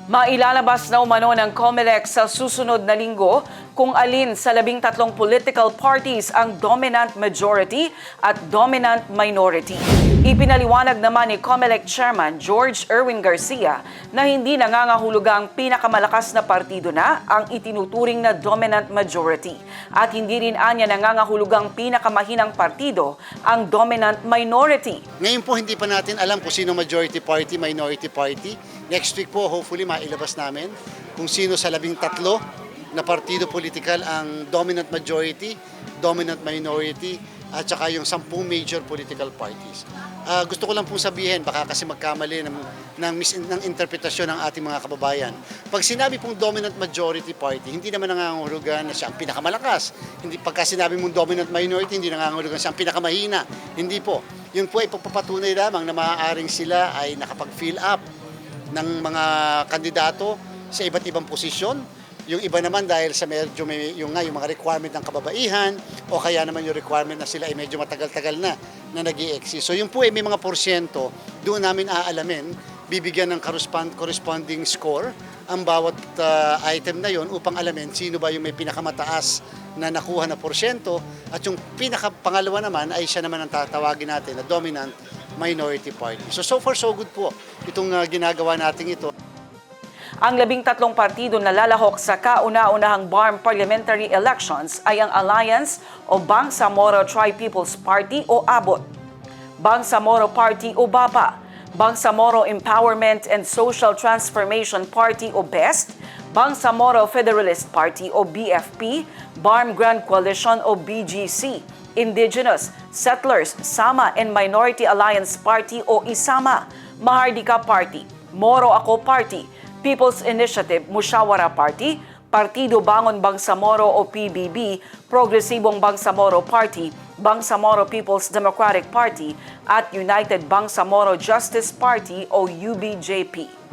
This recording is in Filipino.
Mailalabas na umano ng COMELEC sa susunod na linggo kung alin sa 13 political parties ang dominant majority at dominant minority. Ipinaliwanag naman ni COMELEC Chairman George Erwin Garcia na hindi nangangahulugang pinakamalakas na partido na ang itinuturing na dominant majority at hindi rin anya nangangahulugang pinakamahinang partido ang dominant minority. Ngayon po hindi pa natin alam kung sino majority party, minority party. Next week po hopefully mailabas namin kung sino sa 13 na partido politikal ang dominant majority, dominant minority, at saka yung 10 major political parties. Gusto ko lang pong sabihin, baka kasi magkamali ng interpretasyon ng ating mga kababayan. Pag sinabi pong dominant majority party, hindi naman nangangahulugan na siya ang pinakamalakas. Hindi pagka sinabi mong dominant minority, hindi nangangahulugan siya ang pinakamahina. Hindi po. Yun po ay pagpapatunay lamang na maaaring sila ay nakapag-fill up ng mga kandidato sa iba't ibang posisyon. Yung iba naman dahil sa medyo yung mga requirement ng kababaihan o kaya naman yung requirement na sila ay medyo matagal-tagal na nag-i-exist. So yung po ay may mga porsyento, doon namin aalamin, bibigyan ng corresponding score ang bawat item na yon upang alamin sino ba yung may pinakamataas na nakuha na porsyento at yung pinakapangalawa naman ay siya naman ang tatawagin natin na dominant minority party. So far so good po itong ginagawa natin ito. Ang 13 partido na lalahok sa kauna-unahang BARM parliamentary elections ay ang Alliance o Bangsamoro Tri-People's Party o ABOT, Bangsamoro Party o BAPA, Bangsamoro Empowerment and Social Transformation Party o BEST, Bangsamoro Federalist Party o BFP, BARM Grand Coalition o BGC, Indigenous, Settlers, Sama and Minority Alliance Party o ISAMA, Mahardika Party, Moro Ako Party, People's Initiative Musyawara Party, Partido Bangon Bangsamoro o PBB, Progresibong Bangsamoro Party, Bangsamoro People's Democratic Party at United Bangsamoro Justice Party o UBJP.